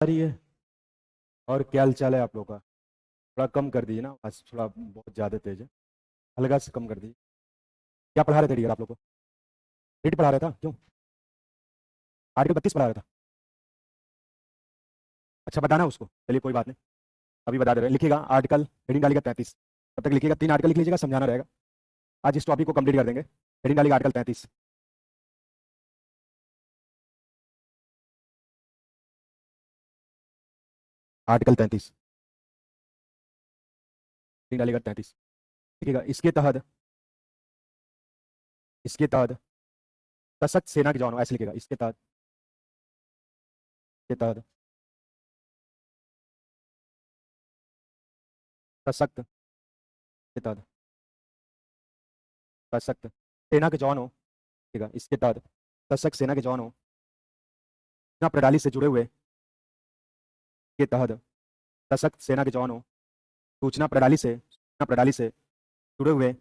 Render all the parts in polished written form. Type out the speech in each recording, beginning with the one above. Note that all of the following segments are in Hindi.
आ रही है। और क्या हाल चाल है आप लोग का? थोड़ा कम कर दीजिए ना, आज थोड़ा बहुत ज़्यादा तेज है। हल्का से कम कर दीजिए। क्या पढ़ा रहे थे डियर आप लोग को? रीड पढ़ा रहा था क्यों? आर्टिकल 32 पढ़ा रहा था। अच्छा बताना उसको, चलिए कोई बात नहीं, अभी बता दे रहे हैं। लिखिएगा आर्टिकल, हेडिंग डालिएगा 33। तब तक लिखिएगा, 3 आर्टिकल लिख लीजिएगा, समझाना रहेगा। आज इस टॉपिक को कंप्लीट कर देंगे। हेडिंग डालिएगा आर्टिकल 33। आर्टिकल 33, हेडिंग डालिएगा 33। लिखिएगा इसके तहत सशक्त सेना के जवानों, ऐसे लिखिएगा, इसके तहत सशक्त के तहत सशक्त सेना के जवानों, लिखिएगा इसके तहत सशक्त सेना के जवानों सूचना प्रणाली से जुड़े हुए, के तहत सशक्त सेना के जवानों सूचना प्रणाली से जुड़े हुए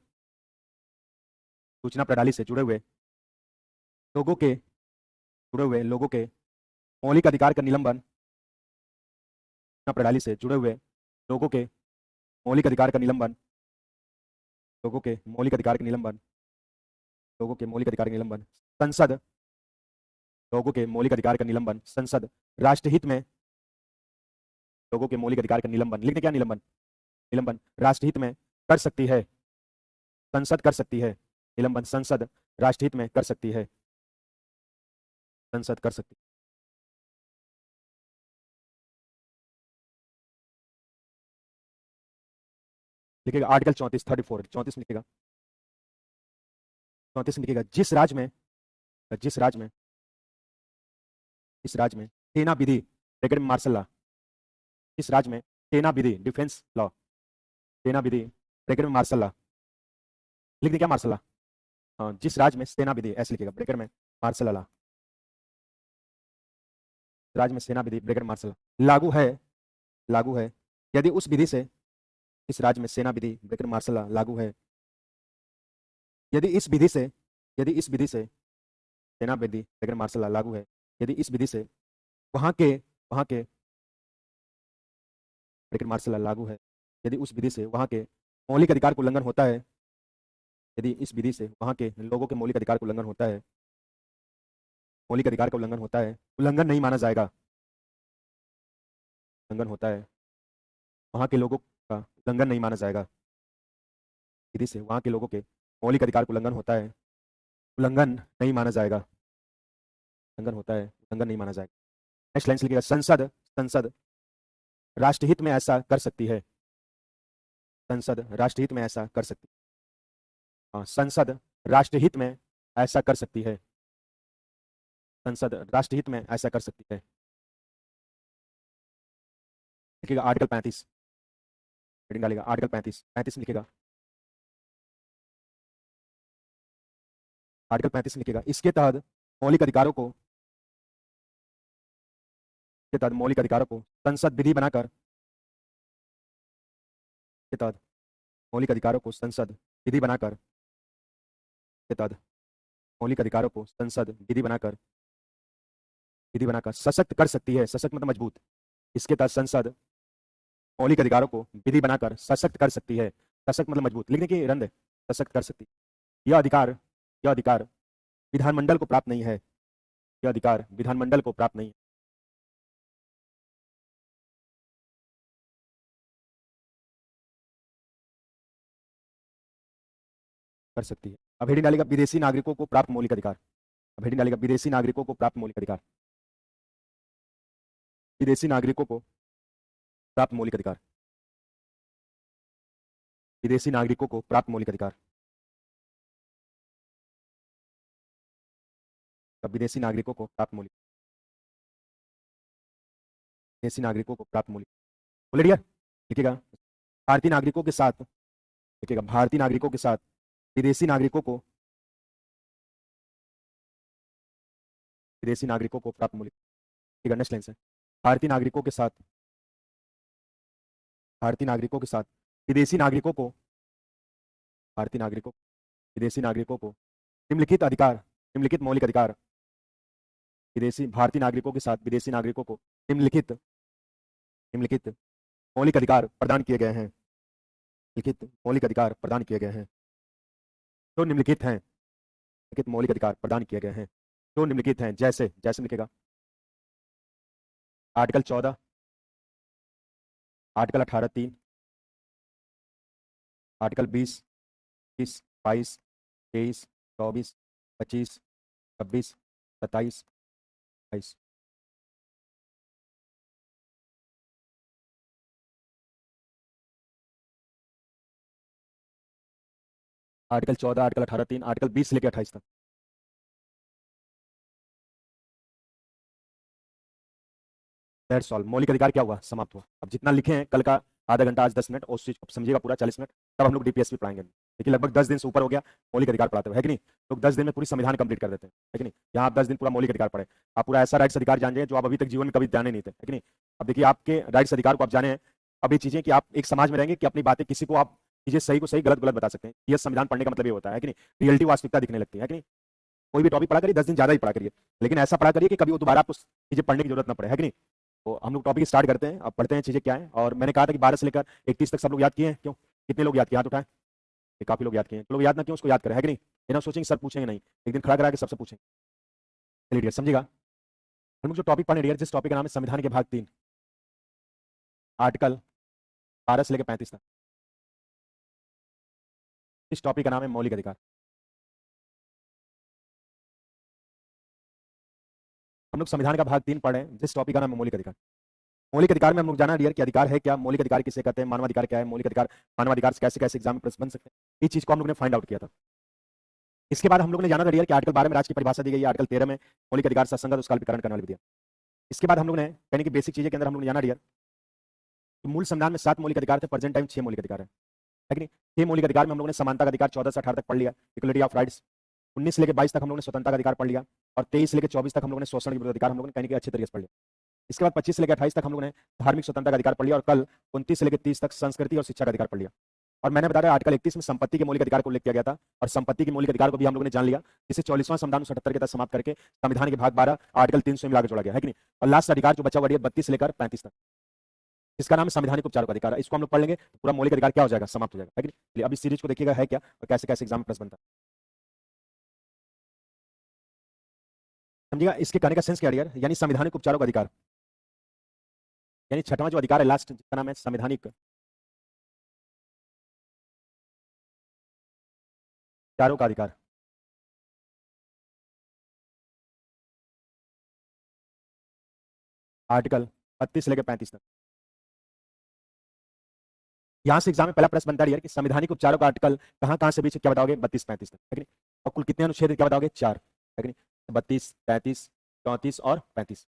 सूचना प्रणाली से लोगों के मौलिक अधिकार का निलंबन, सूचना प्रणाली से जुड़े हुए लोगों के मौलिक अधिकार का निलंबन लोगों के मौलिक अधिकार का निलंबन लोगों के मौलिक अधिकार का निलंबन संसद लोगों के मौलिक अधिकार का निलंबन संसद राष्ट्रहित में लोगों के मौलिक अधिकार का निलंबन, लिखने क्या निलंबन, निलंबन राष्ट्रहित में कर सकती है, संसद कर सकती है। निलंबन संसद राष्ट्रहित में कर सकती है, संसद कर सकती है। लिखिएगा आर्टिकल 34, 34, 34 लिखिएगा, 34 लिखिएगा, जिस राज्य में इस राज्य में सेना विधि ब्रैकेट में मार्शल लॉ, इस राज्य में सेना विधि डिफेंस लॉ, सेना विधि ब्रैकेट में मार्शल लॉ, लिख दे क्या मार्शल लॉ, हाँ, जिस राज्य में सेना विधि ऐसे लिखेगा ब्रैकेट में मार्शल लॉ, राज्य में सेना विधि ब्रैकेट में मार्शल लॉ लागू है यदि उस विधि से इस राज्य में सेना विधि ब्रैकेट में मार्शल लॉ लागू है यदि इस विधि से सेना विधि ब्रैकेट में मार्शल लॉ लागू है यदि इस विधि से वहां के ब्रैकेट मार्शल लॉ लागू है यदि उस विधि से वहां के मौलिक अधिकार को उल्लंघन होता है यदि इस विधि से वहां के लोगों के मौलिक अधिकार को उल्लंघन होता है मौलिक अधिकार का उल्लंघन होता है उल्लंघन नहीं माना जाएगा उल्लंघन होता है वहां के लोगों का उल्लंघन नहीं माना जाएगा विधि से वहां के लोगों के मौलिक अधिकार को उल्लंघन होता है उल्लंघन नहीं माना जाएगा उल्लंघन होता है उल्लंघन नहीं माना जाएगा। नेक्स्ट लाइन से लिखिएगा संसद राष्ट्रहित में ऐसा कर सकती है संसद राष्ट्रहित में ऐसा कर सकती है हाँ, संसद राष्ट्रहित में ऐसा कर सकती है संसद राष्ट्रहित में ऐसा कर सकती है। लिखिएगा आर्टिकल 35, हेडिंग डालेगा आर्टिकल 35, 35 लिखिएगा आर्टिकल 35 लिखिएगा इसके तहत मौलिक अधिकारों को संसद विधि बनाकर के तहत मौलिक अधिकारों को संसद विधि बनाकर के तहत मौलिक अधिकारों को संसद विधि बनाकर सशक्त कर सकती है, सशक्त मतलब मजबूत। इसके तहत संसद मौलिक अधिकारों को विधि बनाकर सशक्त कर सकती है, सशक्त मतलब मजबूत, लिखने की रंद है, सशक्त कर सकती है। यह अधिकार विधानमंडल को प्राप्त नहीं है, यह अधिकार विधानमंडल को प्राप्त नहीं है। कर सकती है। अब हेडिंग डालेगा विदेशी नागरिकों को प्राप्त मौलिक अधिकार, अब हेडिंग डालेगा विदेशी नागरिकों को प्राप्त मौलिक अधिकार, विदेशी नागरिकों को प्राप्त मौलिक अधिकार, विदेशी नागरिकों को प्राप्त मौलिक अधिकार। अब विदेशी नागरिकों को प्राप्त मौलिक बोले डियर, लिखिएगा भारतीय नागरिकों के साथ, लिखिएगा भारतीय नागरिकों के साथ विदेशी नागरिकों को प्राप्त मौलिक, ठीक है। नेक्स्ट लाइन से भारतीय नागरिकों के साथ विदेशी नागरिकों को विदेशी नागरिकों को निम्नलिखित मौलिक अधिकार, विदेशी भारतीय नागरिकों के साथ विदेशी नागरिकों को निम्नलिखित निम्नलिखित मौलिक अधिकार प्रदान किए गए हैं। लिखित मौलिक अधिकार प्रदान किए गए हैं जो निम्नलिखित हैं। लिखित मौलिक अधिकार प्रदान किए गए हैं जो निम्नलिखित हैं, जैसे जैसे लिखेगा article 14, article 18(3), article 20, 21, 22, 23, 24, 25, 26, 27, 28। Article 14, article 18(3), article 20 से लेकर 28 तक। That's all. मौलिक अधिकार क्या हुआ? समाप्त हुआ। अब जितना लिखे हैं कल का आधा घंटा, आज 10 मिनट, उस चीज को समझिएगा पूरा 40 मिनट, तब हम लोग डीपीएसपी पढ़ाएंगे। देखिए लगभग 10 दिन से ऊपर हो गया मौलिक अधिकार पढ़ाते हुए, है कि नहीं? लोग 10 दिन में पूरी संविधान कंप्लीट कर देते हैं, है कि नहीं? यहाँ आप 10 दिन पूरा मौलिक अधिकार पढ़े, आप पूरा ऐसा राइट्स अधिकार जान जाए जो आप अभी तक जीवन में कभी जाने नहीं थे, है कि नहीं? अब देखिए आपके राइट्स अधिकार को आप जाने हैं। अब ये चीजें कि आप एक समाज में रहेंगे कि अपनी बातें किसी को आप चीजें सही को सही, गलत गलत बता सकते हैं। ये संविधान पढ़ने का मतलब ये होता है कि नहीं? रियलिटी, वास्तविकता दिखने लगती है कि नहीं? कोई भी टॉपिक पढ़ा करिए, 10 दिन ज्यादा ही पढ़ा करिए, लेकिन ऐसा पढ़ा करिए कि कभी वो दोबारा आपको चीजें पढ़ने की जरूरत ना पड़े, है कि नहीं? तो हम लोग टॉपिक स्टार्ट करते हैं। अब पढ़ते हैं चीजें क्या है। और मैंने कहा था कि 12 से लेकर 31 तक सब लोग याद किए हैं। क्यों? कितने लोग याद किए? हाथ उठाएं। काफी लोग याद किए हैं। लोग याद ना किए उसको याद करें, है कि नहीं? बिना सोचेंगे सर पूछेंगे नहीं, एक दिन खड़ा करा के सबसे पूछेंगे। चलिए डियर, समझिएगा हम लोग जो टॉपिक पढ़े डियर, जिस टॉपिक का नाम है संविधान के भाग 3, आर्टिकल 12 से लेकर 35 तक। इस टॉपिक का नाम है मौलिक अधिकार। हम लोग संविधान का भाग 3 पढ़े, जिस टॉपिक का नाम है मौलिक अधिकार। मौलिक अधिकार में हम लोग जाना डियर कि अधिकार है क्या, मौलिक अधिकार किसे कहते हैं, मानवाधिकार क्या है, मौलिक अधिकार मानवाधिकार से कैसे कैसे एग्जाम में प्रश्न बन सकते हैं, इस चीज को हम लोग ने फाइंड आउट किया था। इसके बाद हम लोग ने जाना था डियर कि आर्टिकल 12 में राज्य की परिभाषा दी गई है, आर्टिकल 13 में मौलिक अधिकार से असंगत उसका अल्पीकरण करने वाली विधि। इसके बाद हम लोग ने यानी कि बेसिक चीजें के अंदर हम लोग ने जाना डियर कि मूल संविधान में 7 मौलिक अधिकार थे, प्रेजेंट टाइम 6 मौलिक अधिकार है कि नहीं? 6 मौलिक अधिकार में हम लोग ने समानता का अधिकार 14 से 18 तक पढ़ लिया, इक्वलिटी ऑफ राइट्स। 19 से लेकर 22 तक हम लोग ने स्वतंत्रता का अधिकार पढ़ लिया, और 23 से लेकर 24 तक हम लोग ने शोषण के विरुद्ध अधिकार हम लोग ने कहने के अच्छे तरीके से पढ़ लिया। इसके बाद 25 से लेकर 28 तक हम लोग ने धार्मिक स्वतंत्रता का अधिकार पढ़ लिया, और कल 29 से लेकर 30 तक संस्कृति और शिक्षा का अधिकार पढ़ लिया। और मैंने बताया आर्टिकल 31 में संपत्ति के मौलिक अधिकार को उल्लेख किया गया था, और संपत्ति के मौलिक अधिकार को भी हम लोगों ने जान लिया, जिसे 44वां संविधान 77 के तहत समाप्त करके संविधान के भाग 12 आर्टिकल 300 में लाकर जोड़ा गया, है कि नहीं? और लास्ट अधिकार जो बचा हुआ है 32 से लेकर 35 तक, इसका नाम है संवैधानिक उपचारों का अधिकार। इसको हम लोग पढ़ लेंगे तो पूरा मौलिक अधिकार क्या हो जाएगा? समाप्त हो जाएगा, है कि नहीं? अब इस सीरीज को देखिएगा है क्या और कैसे कैसे एग्जाम में प्रश्न बनता है, समझिएगा। इसके कहने का सेंस क्या डियर, यानी संवैधानिक उपचारों का अधिकार, यानी छठवां जो अधिकार है लास्ट, जिसका नाम है संवैधानिक उपचारों का अधिकार। आर्टिकल 32 से लेकर 35 तक। यहां से एग्जाम में पहला प्रश्न बनता है कि संवैधानिक उपचारों का आर्टिकल कहां कहां से बीच क्या बताओगे? 32-35 तक, है कि नहीं? और कुल कितने अनुच्छेद क्या बताओगे? 4, है कि नहीं? 32, 33, 34 और 35।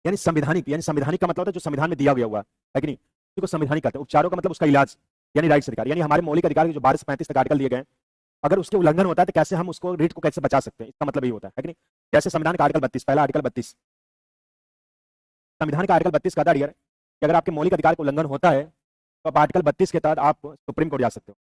यानी संवैधानिक, यानी संवैधानिक का मतलब होता है जो संविधान में दिया गया हुआ है कि नहीं, इसी को संवैधानिक कहते हैं। उपचारों का मतलब उसका इलाज, यानी राइट्स अधिकार, यानी हमारे मौलिक अधिकार के जो 12 से 35 तक आर्टिकल दिए गए, अगर उसके उल्लंघन होता है तो कैसे हम उसको रीट को कैसे बचा सकते हैं, इसका मतलब ये होता है कि नहीं? जैसे संविधान का आर्टिकल 32, पहला आर्टिकल 32, संविधान का आर्टिकल 32 कहता है कि अगर आपके मौलिक अधिकार का उल्लंघन होता है तो आप आर्टिकल 32 के तहत आप सुप्रीम कोर्ट जा सकते हो,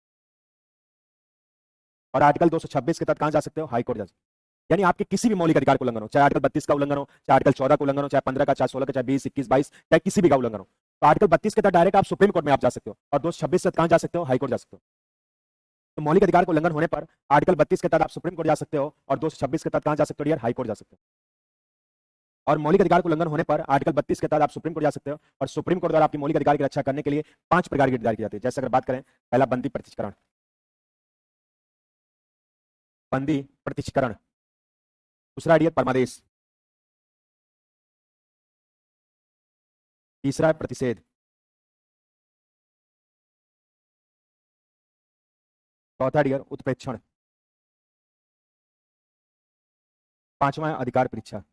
और आर्टिकल 226 के तहत कहां जा सकते हो? हाई कोर्ट जा सकते हो। यानी आपके किसी भी मौलिक अधिकार का उल्लंघन हो, चाहे आर्टिकल 32 का उल्लंघन हो, चाहे आर्टिकल 14 का उल्लंघन हो, चाहे 15 का, चाहे 16 का, चाहे 20, 21, 22, चाहे किसी भी का उल्लंघन हो, तो आर्टिकल 32 के तहत डायरेक्ट आप सुप्रीम कोर्ट में आप जा सकते हो, और 226 से कहां जा सकते हो? हाई कोर्ट जा सकते हो। तो मौलिक अधिकार का उल्लंघन होने पर आर्टिकल 32 के तहत आप सुप्रीम कोर्ट जा सकते हो, और 226 के तहत कहां जा सकते हो डियर? हाई कोर्ट जा सकते हो। और मौलिक अधिकार का उल्लंघन होने पर आर्टिकल 32 के तहत आप सुप्रीम कोर्ट जा सकते हो, और सुप्रीम कोर्ट द्वारा आपकी मौलिक अधिकार की रक्षा करने के लिए 5 प्रकार की दायर की जाती है। जैसे अगर बात करें, पहला बंदी प्रत्यक्षीकरण, बंदी प्रत्यक्षीकरण। दूसरा डियर परमादेश। तीसरा है प्रतिषेध। चौथा डियर उत्प्रेक्षण। पांचवा अधिकार परीक्षा।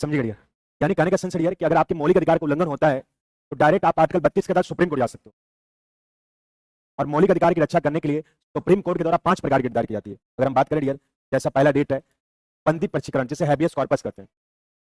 समझिए डियर, यानी कहने का सेंस डियर कि अगर आपके मौलिक अधिकार का उल्लंघन होता है तो डायरेक्ट आप आर्टिकल 32 के तहत सुप्रीम कोर्ट जा सकते हो, और मौलिक अधिकार की रक्षा करने के लिए सुप्रीम कोर्ट के द्वारा 5 प्रकार की दायर की जाती है। अगर हम बात करें डियर, जैसा पहला डेट है बंदी प्रत्यक्षीकरण, जिसे हैबियस कॉर्पस कहते हैं।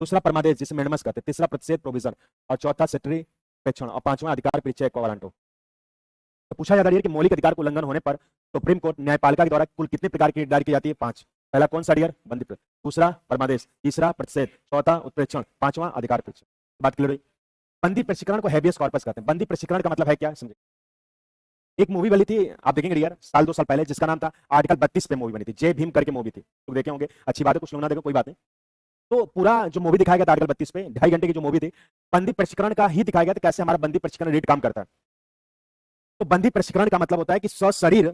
दूसरा परमादेश, जिसे मेंडमस कहते हैं। तीसरा प्रतिषेध प्रोविजन, और चौथा सेटरी प्रेक्षण, और पांचवा अधिकार परिचय इक्विवेलेंटो। तो पूछा जाता है कि मौलिक अधिकार को उल्लंघन होने पर सुप्रीम कोर्ट न्यायपालिका के द्वारा कुल कितने प्रकार की दायर की जाती है? 5। पहला कौन सा डियर? बंदी दूसरा परमादेश, तीसरा प्रतिषेध, चौथा उत्प्रेक्षण, पांचवा अधिकार परीक्षण। बात क्लियर हुई? बंदी प्रशिक्षण को हैबियस कॉर्पस कहते हैं। बंदी प्रशिक्षण का मतलब है क्या, समझे। एक मूवी बनी थी, आप देखेंगे डियर, साल 2 साल पहले, जिसका नाम था आर्टिकल 32 पे मूवी बनी थी। जय भीम करके मूवी थी, तो देखे होंगे। अच्छी बात है, कुछ लोग ना देखे कोई बात नहीं। तो पूरा जो मूवी दिखाया गया था आर्टिकल 32 पे, 2.5 घंटे की जो मूवी थी, बंदी प्रशिक्षण का ही दिखाया गया था, कैसे हमारा बंदी प्रशिक्षण रेट काम करता है। तो बंदी प्रशिक्षण का मतलब होता है कि सशरीर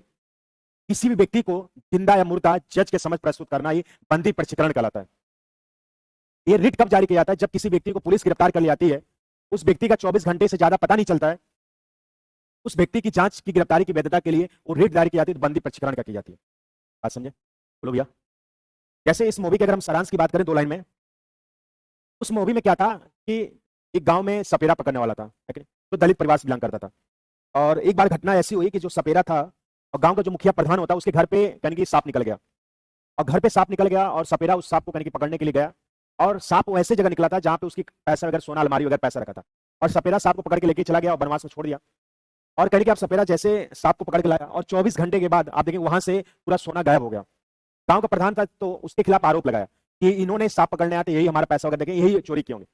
किसी भी व्यक्ति को जिंदा या मुर्दा जज के समझ प्रस्तुत करना ही बंदी प्रशिक्षण कहलाता है। ये रिट कब जारी किया जाता है? जब किसी व्यक्ति को पुलिस गिरफ्तार कर ले जाती है, उस व्यक्ति का 24 घंटे से ज्यादा पता नहीं चलता है, उस व्यक्ति की जांच की गिरफ्तारी की वैधता के लिए वो रिट जारी की जाती है, तो बंदी प्रशिक्षण का की जाती है। बात समझे? बोलो भैया। जैसे इस मूवी के अगर हम सारांश की बात करें 2 लाइन में, उस मूवी में क्या था कि एक गांव में सपेरा पकड़ने वाला था, तो दलित परिवार से बिलोंग करता था। और एक बार घटना ऐसी हुई कि जो सपेरा था और गांव का जो मुखिया प्रधान होता है, उसके घर पे यानी कि सांप निकल गया, और घर पे सांप निकल गया और सपेरा उस सांप को यानी कि पकड़ने के लिए गया, और सांप वो ऐसे जगह निकला था जहां पे उसकी पैसा वगैरह, सोना अलमारी वगैरह पैसा रखा था, और सपेरा सांप को पकड़ के लेके चला गया और बनवास में छोड़ दिया। और कहने कि आप सपेरा जैसे सांप को पकड़ के लाया और 24 घंटे के बाद आप देखेंगे वहां से पूरा सोना गायब हो गया। गांव का प्रधान था, तो उसके खिलाफ आरोप लगाया कि इन्होंने सांप पकड़ने आते, यही हमारा पैसा वगैरह देखें, यही चोरी किए होंगे।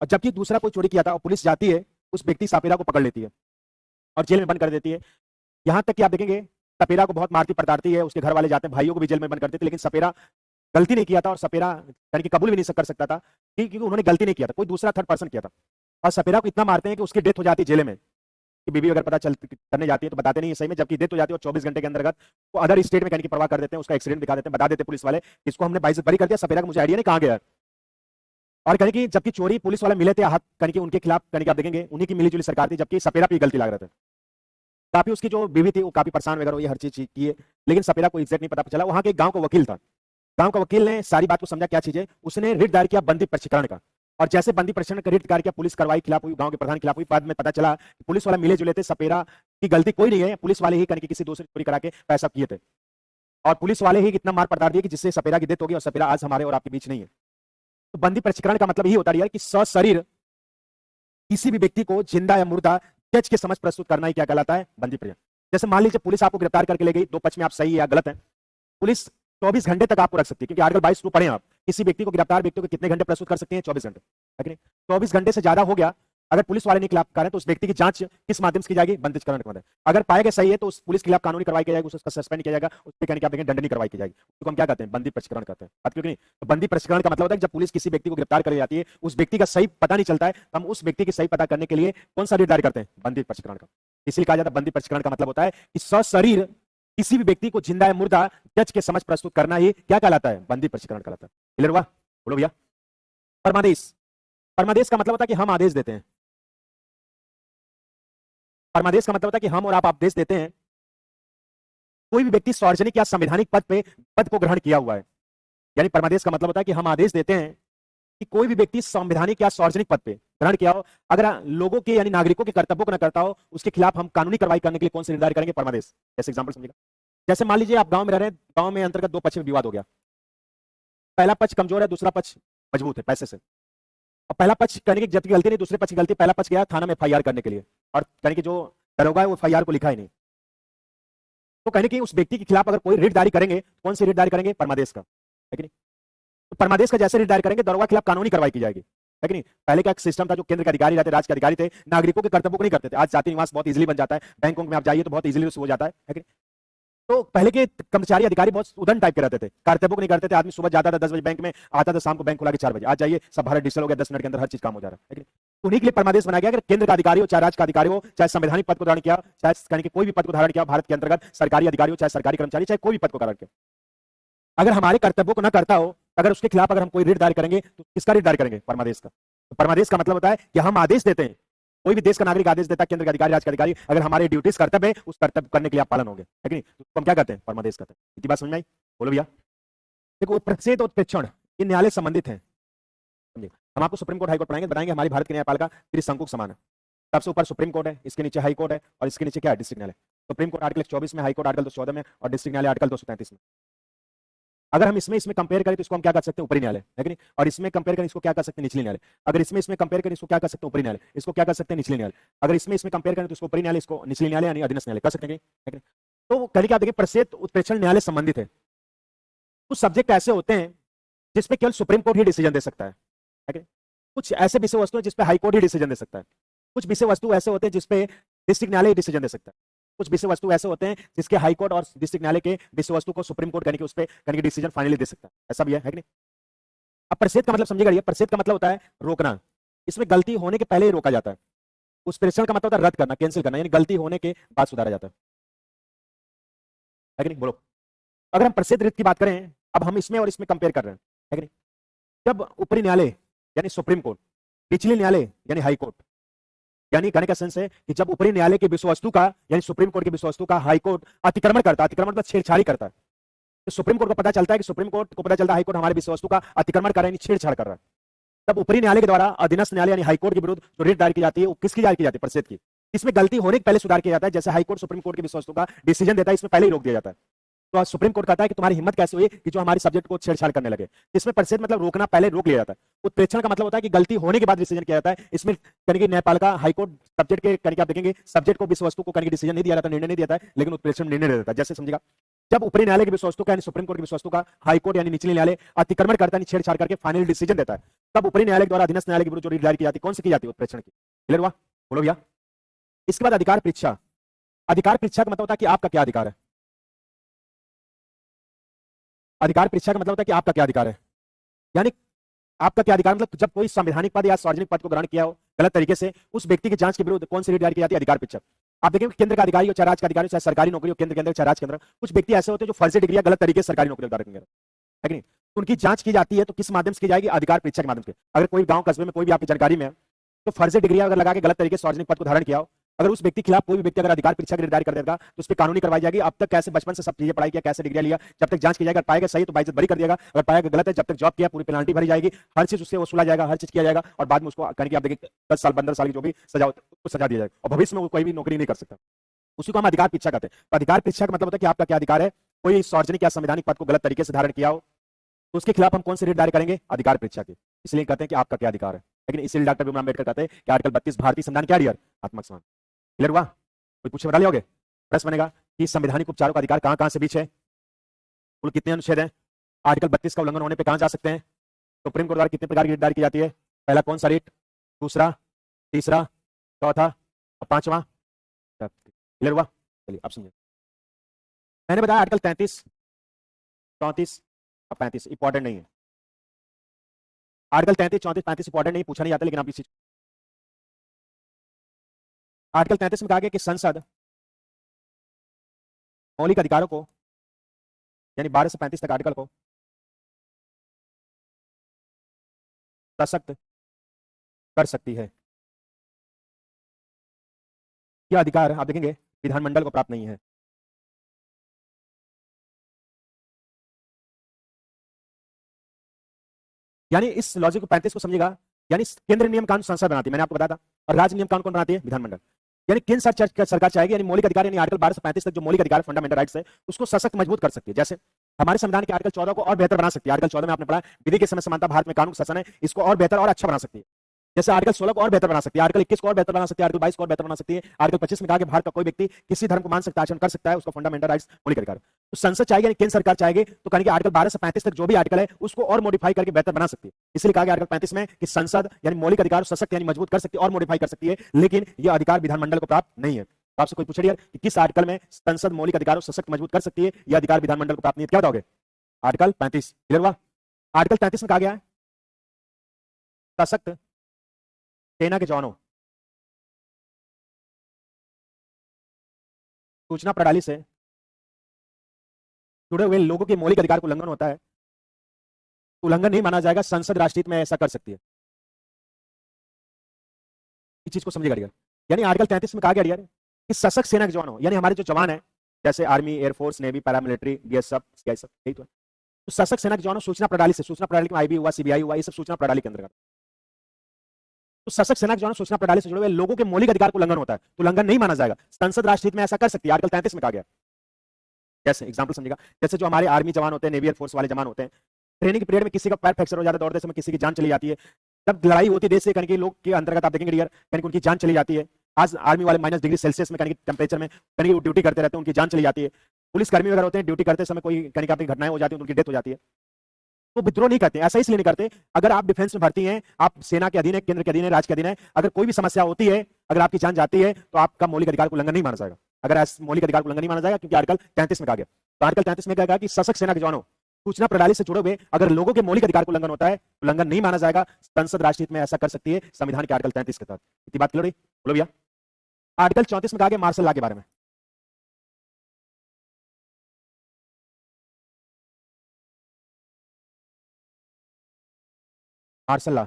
और जबकि दूसरा कोई चोरी किया था, और पुलिस जाती है, उस व्यक्ति सपेरा को पकड़ लेती है और जेल में बंद कर देती है। यहां तक कि आप देखेंगे सपेरा को बहुत मारती पड़ताड़ती है, उसके घर वाले जाते हैं, भाइयों को भी जेल में बंद कर देते, लेकिन सपेरा गलती नहीं किया था, और सपेरा यानी कि कबूल भी नहीं कर सकता था क्योंकि उन्होंने गलती नहीं किया था, कोई दूसरा थर्ड पर्सन किया था। और सपेरा को इतना मारते हैं कि उसकी डेथ हो जाती है जेल में, कि बीवी अगर पता चल करने जाती है तो बताते नहीं है सही में, जबकि डेथ हो जाती है और 24 घंटे के अंतर्गत वो अदर स्टेट में कहने की परवाह कर देते हैं, उसका एक्सीडेंट दिखा देते हैं, बता देते हैं पुलिस वाले, इसको हमने 22 बरी कर दिया, सपेरा का मुझे आइडिया नहीं कहां गया। और कहने की जबकि चोरी पुलिस वाले मिले थे हाथ, कहने की उनके खिलाफ कहने की आप देखेंगे उन्हीं की मिलीजुली सरकार थी, जबकि सपेरा पे गलती लग रहा था। काफी उसकी जो बीवी थी वो काफी परेशान वगैरह हुई, हर चीज की है, लेकिन सपेरा को एग्जैक्ट नहीं पता चला। वहां के गांव का वकील था, गांव का वकील ने सारी बात को समझा क्या चीज है, उसने रिट दायर किया बंदी प्रशिक्षण का, और जैसे बंदी प्रशिक्षण का रिट दायर किया, पुलिस कार्रवाई खिलाफ हुई, गांव के प्रधान खिलाफ हुई। बाद में पता चला कि पुलिस वाले मिले जुले थे, सपेरा की गलती कोई नहीं है, पुलिस वाले ही कहने की किसी दूसरे चोरी करा के पैसा किए थे, और पुलिस वाले ही इतना मार पड़ता दिया कि जिससे सपेरा की डेथ होगी, और सपेरा आज हमारे और आपके बीच नहीं है। तो बंदी प्रशिक्षण का मतलब यही होता है कि सशरीर किसी भी व्यक्ति को जिंदा या मुर्दा जज के समझ प्रस्तुत करना ही क्या कहलाता है, बंदी प्रशिक्षण। जैसे मान लीजिए पुलिस आपको गिरफ्तार करके ले गई, 2 पक्ष में आप सही या गलत है, पुलिस 24 घंटे तक आपको रख सकती है, क्योंकि आर्टिकल 22 पढ़े आप, किसी व्यक्ति को गिरफ्तार व्यक्ति को कितने घंटे प्रस्तुत कर सकते हैं, 24 घंटे, है कि नहीं। 24 घंटे से ज्यादा हो गया, अगर पुलिस वाले नहीं खिलाफ करें तो उस व्यक्ति की जांच किस माध्यम से की जाएगी, बंदी प्रशिक्षण के माध्यम। अगर पाया गया सही है तो उस पुलिस के खिलाफ कानूनी कार्रवाई की जाएगी, उसका सस्पेंड किया जाएगा, उस पर कहने की आप देखेंगे दंडनीय कार्रवाई की जाएगी, उसको हम क्या कहते हैं, बंदी प्रशिक्षण कहते हैं। बात क्यों नहीं। तो बंदी प्रशिक्षण का मतलब होता है कि जब पुलिस किसी व्यक्ति को गिरफ्तार कर जाती है, उस व्यक्ति का सही पता नहीं चलता है, हम उस व्यक्ति की सही पता करने के लिए कौन सा रिट दायर करते हैं, बंदी प्रशिक्षण का। इसलिए कहा जाता है बंदी प्रशिक्षण का मतलब होता है कि सशरीर किसी भी व्यक्ति को जिंदा या मुर्दा जज के समझ प्रस्तुत करना ही क्या कहलाता है, बंदी प्रशिक्षण कहलाता है। क्लियर हुआ? बोलो भैया। परमादेश, परमादेश का मतलब होता है कि हम आदेश देते हैं, परमादेश का मतलब होता है कि हम और आप आदेश देते हैं, कोई भी व्यक्ति सार्वजनिक या संवैधानिक पद को ग्रहण किया हुआ है, यानी परमादेश का मतलब होता है कि हम आदेश देते हैं कि कोई भी व्यक्ति संवैधानिक या सार्वजनिक पद पे ग्रहण किया हो, अगर लोगों के यानी नागरिकों के कर्तव्यों को न करता हो, उसके खिलाफ हम कानूनी कार्रवाई करने के लिए कौन से निर्धारित करेंगे, परमादेश। जैसे एग्जांपल समझिएगा, जैसे मान लीजिए आप गांव में रह रहे हैं, गांव में अंतर्गत 2 पक्ष में विवाद हो गया, पहला पक्ष कमजोर है, दूसरा पक्ष मजबूत है पैसे से, और पहला पक्ष कहने की जबकि गलती नहीं, दूसरे पक्ष की गलती, पहला पक्ष गया थाना में FIR करने के लिए, और कहने की जो दरोगा है वो FIR को लिखा ही नहीं, तो कहने की उस व्यक्ति के खिलाफ अगर कोई रिट जारी करेंगे, कौन सी रिट जारी करेंगे, परमादेश का, है कि नहीं। तो परमादेश का जैसे रिट दायर करेंगे, दरोगा के खिलाफ कानूनी कार्रवाई की जाएगी, है कि नहीं। पहले का एक सिस्टम था, जो केंद्र के अधिकारी रहते, राज्य के अधिकारी थे, नागरिकों के कर्तव्यों को नहीं करते थे। आज जाति निवास बहुत इजीली बन जाता है, बैंकों में आप जाइए तो बहुत इजीली हो जाता है कि नहीं। तो पहले के कर्मचारी अधिकारी बहुत उदंड टाइप के रहते थे, कर्तव्यों को नहीं करते थे। आदमी सुबह जाता था 10 बजे बैंक में, आता था शाम को बैंक खुला के 4 बजे, आज जाइए सब भारत डिजिटल हो गया, 10 मिनट के अंदर हर चीज काम हो जा रहा है कि नहीं। उन्हीं के लिए परमादेश बनाया गया, अगर केंद्र का अधिकारी हो, चाहे राज्य का अधिकारी हो, चाहे संवैधानिक पद को धारण किया, चाहे कहने के कोई भी पद को धारण किया भारत के अंतर्गत, सरकारी अधिकारी हो, चाहे सरकारी कर्मचारी, चाहे कोई भी पद को धारण किया, अगर हमारे कर्तव्यों को न करता हो, अगर उसके खिलाफ अगर हम कोई रिट दायर करेंगे, तो किसका रिट दायर करेंगे, परमादेश का। तो परमादेश का मतलब होता है कि हम आदेश देते हैं, कोई भी देश का नागरिक आदेश देता है, केंद्र का अधिकारी, राज्य का अधिकारी, अगर हमारे ड्यूटीज कर्तव्य है, उस कर्तव्य करने के लिए आप पालन होंगे, है कि नहीं। तो हम क्या करते हैं, परमादेश करते हैं। इतनी बात समझ में आई? बोलो भैया। देखो, प्रतिषेध और उत्प्रेक्षण ये न्यायालय संबंधित है, समझिए। हम आपको सुप्रीम कोर्ट हाई कोर्ट पढ़ाएंगे, बताएंगे हमारी भारत की न्यायपालिका त्रिशंकु समान है। सबसे ऊपर सुप्रीम कोर्ट है, इसके नीचे हाई कोर्ट है, और इसके नीचे क्या है, डिस्ट्रिक्ट न्यायालय। सुप्रीम कोर्ट आर्टिकल 24 में, हाई कोर्ट आर्टिकल 214 में, और डिस्ट्रिक्ट न्यायालय आर्टिकल 233 में। अगर हम इसमें कंपेयर करें तो इसको हम क्या कर सकते हैं, ऊपरी न्यायालय, है कि नहीं। और इसमें कंपेयर करें इसको क्या कर सकते हैं, निचली न्यायालय। अगर इसमें कंपेयर करें इसको क्या कर सकते हैं, ऊपरी न्यायालय, इसको क्या कर सकते हैं, निचली न्यायालय। अगर इसमें कंपेयर करें तो इसको ऊपरी न्यायालय, इसको निचली न्यायालय यानी अधीनस्थ न्यायालय कर सकते हैं, है कि नहीं। तो कहने क्या देखिए, प्रतिषेध उत्प्रेक्षण न्यायालय संबंधित है। कुछ सब्जेक्ट ऐसे होते हैं जिसपे केवल सुप्रीम कोर्ट ही डिसीजन दे सकता है कि नहीं? कुछ ऐसे विषय वस्तु है जिसपे हाई कोर्ट ही डिसीजन दे सकता है। कुछ विषय वस्तु ऐसे होते हैं जिसपे डिस्ट्रिक्ट न्यायालय डिसीजन दे सकता है। कुछ विषय वस्तु ऐसे होते हैं जिसके हाई कोर्ट और डिस्ट्रिक्ट न्यायालय के विषय वस्तु को सुप्रीम कोर्ट उस पर डिसीजन फाइनली दे सकता है। ऐसा भी है कि नहीं? अब परिषद का मतलब समझिएगा, परिषद का मतलब होता है रोकना। इसमें गलती होने के पहले ही रोका जाता है। उस प्रेषण का मतलब होता है रद्द करना, कैंसिल करना, यानी गलती होने के बाद सुधारा जाता है कि नहीं? बोलो। अगर हम प्रसिद्ध रीत की बात करें, अब हम इसमें और इसमें कंपेयर कर रहे हैं, है कि नहीं? जब ऊपरी न्यायालय यानी सुप्रीम कोर्ट, निचले न्यायालय यानी हाई कोर्ट, यानी कहने का सेंस है कि जब ऊपरी न्यायालय की विषय वस्तु का यानी सुप्रीम कोर्ट की विषय वस्तु का हाई कोर्ट अतिक्रमण करता है, अतिक्रमण मतलब छेड़छाड़ी करता है, तो सुप्रीम कोर्ट को पता चलता है कि सुप्रीम कोर्ट को पता चलता है हाई कोर्ट हमारे विषय वस्तु का अतिक्रमण कर रहा है, छेड़छाड़ कर रहा है, तब ऊपरी न्यायालय के द्वारा अधीनस्थ न्यायालय यानी हाई कोर्ट के विरुद्ध जो रिट दायर की जाती है वो किसकी दायर की जाती है? परिषद की। इसमें गलती होने के पहले सुधार किया जाता है। जैसे हाई कोर्ट सुप्रीम कोर्ट की विषय वस्तु का डिसीजन देता है, इसमें पहले ही रोक दिया जाता है। तो आज सुप्रीम कोर्ट कहता है कि तुम्हारी हिम्मत कैसे हुई कि जो हमारे सब्जेक्ट को छेड़छाड़ करने लगे। इसमें परिषद मतलब रोकना, पहले रोक लिया जाता है। उत्प्रेक्षण का मतलब होता है कि गलती होने के बाद डिसीजन किया जाता है। इसमें न्यायपालिका हाई कोर्ट सब्जेक्ट के आप देखेंगे सब्जेक्ट को विषय वस्तु को डिसीजन नहीं दिया जाता, निर्णय नहीं दिया जाता है, लेकिन उत्प्रेक्षण निर्णय दे देता है। जैसे समझेगा, जब ऊपरी न्यायालय की विषय वस्तु का यानी सुप्रीम कोर्ट की विषय वस्तु का हाई कोर्ट यानी निचले न्यायालय अतिक्रमण करता है, छेड़छाड़ करके फाइनल डिसीजन देता है, तब ऊपरी न्यायालय के द्वारा अधीनस्थ न्यायालय के विरुद्ध जो रिट दायर की जाती है, कौन सी की जाती है? उत्प्रेक्षण की। क्लियर हुआ? बोलो भैया। इसके बाद अधिकार परीक्षा। अधिकार परीक्षा का मतलब होता है कि आपका क्या अधिकार है। अधिकार परीक्षा का मतलब होता है कि आपका क्या अधिकार है, यानी आपका क्या अधिकार मतलब जब कोई संवैधानिक पद या सार्वजनिक पद को ग्रहण किया हो गलत तरीके से, उस व्यक्ति की जांच के विरुद्ध कौन सी रिट दायर की जाती है? अधिकार परीक्षा। आप देखेंगे केंद्र का अधिकारी हो चाहे राज्य का अधिकारी हो, चाहे सरकारी नौकरी हो केंद्र के अंदर चाहे राज्य के अंदर, कुछ व्यक्ति ऐसे होते हैं जो फर्जी डिग्री गलत तरीके से सरकारी नौकरी दायर करेंगे, है कि नहीं? तो उनकी जांच की जाती है, तो किस माध्यम से की जाएगी? अधिकार परीक्षा के माध्यम से। अगर कोई गांव कस्बे में कोई भी आपकी जानकारी में है तो फर्जी डिग्री अगर लगा के गलत तरीके से सार्वजनिक पद को धारण किया हो, अगर उस व्यक्ति के खिलाफ कोई भी व्यक्ति अगर अधिकार परीक्षा की दायर कर देगा तो उस पर कानूनी करवाई जाएगी। अब तक कैसे बचपन से सब चीजें पढ़ाई किया, कैसे डिग्री लिया, जब तक जांच की जाएगा, पाएगा सही तो बाइज्जत बरी कर दिएगा, अगर पाएगा गलत है जब तक जॉब किया पूरी पेनाल्टी भरी जाएगी, हर चीज उससे वसूला जाएगा, हर चीज किया जाएगा, और बाद में उसको आप देखिए 10 साल 15 साल की जो भी सजा उसको सजा दिया जाएगा, और भविष्य में वो कोई भी नौकरी नहीं कर सकता। उसी को हम अधिकार परीक्षा कहते हैं। तो अधिकार परीक्षा का मतलब होता है कि आपका क्या अधिकार है। कोई सार्वजनिक या संवैधानिक पद को गलत तरीके से धारण किया हो तो उसके खिलाफ हम कौन सी रिट दायर करेंगे? अधिकार परीक्षा की। इसलिए कहते हैं कि आपका क्या अधिकार है। लेकिन इसलिए डॉक्टर भीमराव अम्बेडकर कहते हैं कि आर्टिकल 32 भारतीय संविधान क्या डियर? आत्मक समान। क्लियर हुआ? कोई पूछे बता लियोगे? प्रश्न बनेगा कि संवैधानिक उपचारों का अधिकार कहां कहां से बीच है, कुल कितने अनुच्छेद हैं, आर्टिकल 32 का उल्लंघन होने पे कहां जा सकते हैं, सुप्रीम कोर्ट द्वारा कितने प्रकार की रिट दायर की जाती है, पहला कौन सा रिट, दूसरा, तीसरा, चौथा और पांचवा। क्लियर हुआ? चलिए आप समझिए। मैंने बताया आर्टिकल 33, 34 और 35 इंपॉर्टेंट नहीं है। आर्टिकल 33, 34, 35 इंपॉर्टेंट नहीं, पूछा नहीं जाता, लेकिन आप इसी आर्टिकल 33 में कहा गया कि संसद मौलिक अधिकारों को यानी 12 से 35 तक आर्टिकल को सशक्त कर सकती है। यह अधिकार आप देखेंगे विधानमंडल को प्राप्त नहीं है। यानी इस लॉजिक को 35 को समझिएगा, यानी केंद्र नियम कानून संसद बनाती है, मैंने आपको बताया था, और राज्य नियम कानून कौन बनाती है? विधानमंडल। यानी केंद्र सरकार चाहेगी यानी मौलिक अधिकार यानी आर्टिकल 12 से 35 तक जो मौलिक अधिकार फंडामेंटल राइट्स है उसको सशक्त मजबूत कर सकती है। जैसे हमारे संविधान के आर्टिकल 14 को और बेहतर बना सकती है। आर्टिकल 14 में आपने पढ़ा विधि के समय समानता भारत में कानून शासन है, इसको और बेहतर और अच्छा बना सकती है। जैसे आर्टिकल 16 को और बेहतर बना सकती है, आर्टिकल 21 को और बेहतर बना सकती है, आर्टिकल 22 को और बेहतर बना सकती है, आर्टिकल 25 में कहा कि भारत का कोई व्यक्ति किसी धर्म को मान सकता है, आचरण कर सकता है, उसको फंडामेंटल राइट्स मौलिक अधिकार। तो संसद चाहेगी यानी केंद्र सरकार चाहेगी तो कहेंगे आर्टिकल 12 से 35 तक जो भी आर्टिकल है उसको और मॉडिफाई करके बेहतर बना सकती है। इसलिए कहा गया आर्टिकल 35 में कि संसद यानी मौलिक अधिकार सशक्त यानी मजबूत कर सकती है और मॉडिफाई कर सकती है, लेकिन यह अधिकार विधानमंडल को प्राप्त नहीं है। तो आपसे कोई पूछे यार कि किस आर्टिकल में संसद मौलिक अधिकारों सशक्त मजबूत कर सकती है, यह अधिकार विधानमंडल को प्राप्त नहीं है, क्या बताओगे? आर्टिकल 35। क्लियर हुआ? आर्टिकल 35 में कहा गया है सशक्त सेना के जवानों सूचना प्रणाली से जुड़े हुए लोगों के मौलिक अधिकार को उल्लंघन होता है, उल्लंघन नहीं माना जाएगा, संसद राष्ट्रहित में ऐसा कर सकती है। इस चीज को समझिएगा। यानी आर्टिकल 33 में कहा गया कि सशक्त सेना के जवानों यानी हमारे जो जवान है जैसे army, air force, navy, paramilitary, BSF, CISF, यही तो है। तो सशक्त सेना के जवानों सूचना प्रणाली से, सूचना प्रणाली में आईबी हुआ, सीबीआई हुआ, ये सब सूचना प्रणाली के अंतर्गत। तो सशक्त सेना के जवानों सूचना प्रणाली से जुड़े हुए लोगों के मौलिक अधिकार को उल्लंघन होता है, तो उल्लंघन नहीं माना जाएगा, संसद राष्ट्रहित में ऐसा कर सकती है। आर्टिकल 33 में कहा गया। जैसे एग्जांपल समझिएगा, जैसे जो हमारे आर्मी जवान होते हैं, नेवी एयरफोर्स वाले जवान होते हैं, ट्रेनिंग पीरियड में किसी का पैर फ्रैक्चर हो जाता है, दौड़ते समय किसी की जान चली जाती है, जब लड़ाई होती है देश से कहीं लोग के अंतर्गत आप देखेंगे कहीं उनकी जान चली जाती है। आज आर्मी वाले -डिग्री सेल्सियस में कहीं टेम्परेचर में कहीं ड्यूटी करते रहते हैं, उनकी जान चली जाती है। पुलिसकर्मी वगैरह होते हैं, ड्यूटी करते समय कोई कहीं अपनी घटनाएं हो जाती है, उनकी डेथ हो जाती है, तो विद्रोह नहीं करते। ऐसा इसलिए नहीं करते, अगर आप डिफेंस में भर्ती हैं, आप सेना के अधीन है, केंद्र के अधीन है, राज्य के अधीन है, अगर कोई भी समस्या होती है, अगर आपकी जान जाती है, तो आपका मौलिक अधिकार को उल्लंघन नहीं माना जाएगा। अगर मौलिक अधिकार को उल्लंघन नहीं माना जाएगा, क्योंकि आर्टिकल 33 में कहा गया। तो आर्टिकल 33 में क्या कहा कि सशस्त्र सेना के जवानों, सूचना प्रणाली से जुड़े हुए अगर लोगों के मौलिक अधिकार को उल्लंघन होता है, उल्लंघन नहीं माना जाएगा। संसद राष्ट्रहित में ऐसा कर सकती है संविधान के आर्टिकल 33 के तहत। इतनी बात क्लियर हुई? बोलो भैया। आर्टिकल 34 में कहा गया मार्शल लॉ के बारे में। मार्शल लॉ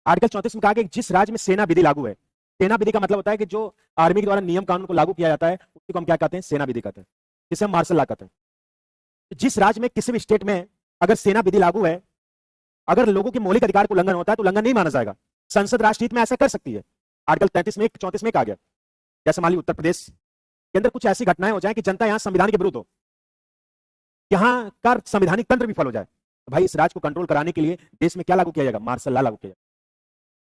आर्टिकल 34 में कहा गया जिस राज्य में सेना विधि लागू है, सेना विधि का मतलब होता है कि जो आर्मी के द्वारा नियम कानून को लागू किया जाता है, उसी को हम क्या कहते हैं? सेना विधि कहते हैं, जिसे हम मार्शल लॉ कहते हैं। जिस राज्य में किसी भी स्टेट में अगर सेना विधि लागू है, अगर लोगों के मौलिक अधिकार को उल्लंघन होता है, तो उल्लंघन नहीं माना जाएगा। संसद राष्ट्रहित में ऐसा कर सकती है। आर्टिकल 33 में 34 में कहा गया। जैसे मान लीजिए उत्तर प्रदेश के अंदर कुछ ऐसी घटनाएं हो जाए कि जनता यहां संविधान के विरुद्ध हो, यहां का संवैधानिक तंत्र भी फॉलो जाए, तो भाई इस राज्य को कंट्रोल कराने के लिए देश में क्या लागू किया जाएगा? मार्शल लॉ लागू किया जाएगा।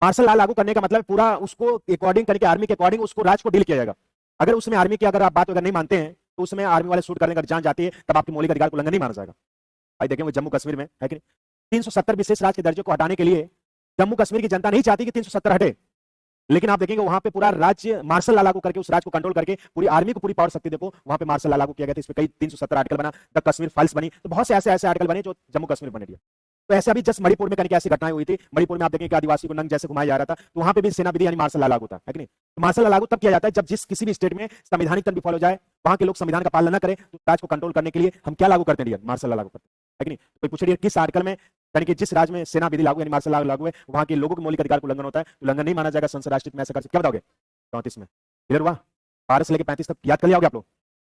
मार्शल लॉ लागू करने का मतलब पूरा उसको अकॉर्डिंग करके, आर्मी के अकॉर्डिंग उसको राज्य को डील किया जाएगा। अगर उसमें आर्मी की अगर आप बात अगर नहीं मानते हैं, तो उसमें आर्मी वाले शूट करने का जान जाती है, तब आपके मौलिक अधिकार को उल्लंघन नहीं माना जाएगा। भाई देखेंगे जम्मू कश्मीर में है कि 370 विशेष राज्य के दर्जे को हटाने के लिए जम्मू कश्मीर की जनता नहीं चाहती कि 370 हटे, लेकिन आप देखेंगे वहां पे पूरा राज्य मार्शल लॉ लागू करके उस राज्य को कंट्रोल करके पूरी आर्मी को पूरी पावर शक्ति देखो, वहां पे मार्शल लॉ लागू किया गया था। इसमें कई 370 आर्टिकल बना, द कश्मीर फाइल्स बनी, तो बहुत से ऐसे ऐसे आर्टिकल बने जो जम्मू कश्मीर बने दिया। तो ऐसे अभी जस्ट मणिपुर में कहीं ऐसी घटनाएं हुई थी। मणिपुर में आप देखेंगे कि आदिवासी को नंग जैसे घुमाया जा रहा था, तो वहां पे भी सेना विधि यानी मार्शल लॉ लागू था, है कि नहीं? तो मार्शल लॉ लागू तब किया जाता है जब जिस किसी भी स्टेट में संवैधानिक तंत्र फॉलो जाए, वहां के लोग संविधान का पालन न करें, तो राज्य को कंट्रोल करने के लिए हम क्या लागू करते हैं? मार्शल लॉ लागू करते हैं, है कि नहीं? कोई पूछे किस आर्टिकल में, यानी कि जिस राज्य में सेना विधि लागू यानी मार्शल लॉ लागू है, वहां के लोगों के मौलिक अधिकार को उल्लंघन होता है, उल्लंघन नहीं माना जाएगा। संसद राष्ट्रहित में ऐसा कर सकते। क्या बताओगे? 34 में क्लियर हुआ? 12 से लेकर 35 तक याद कर लिया होगा आप लोग।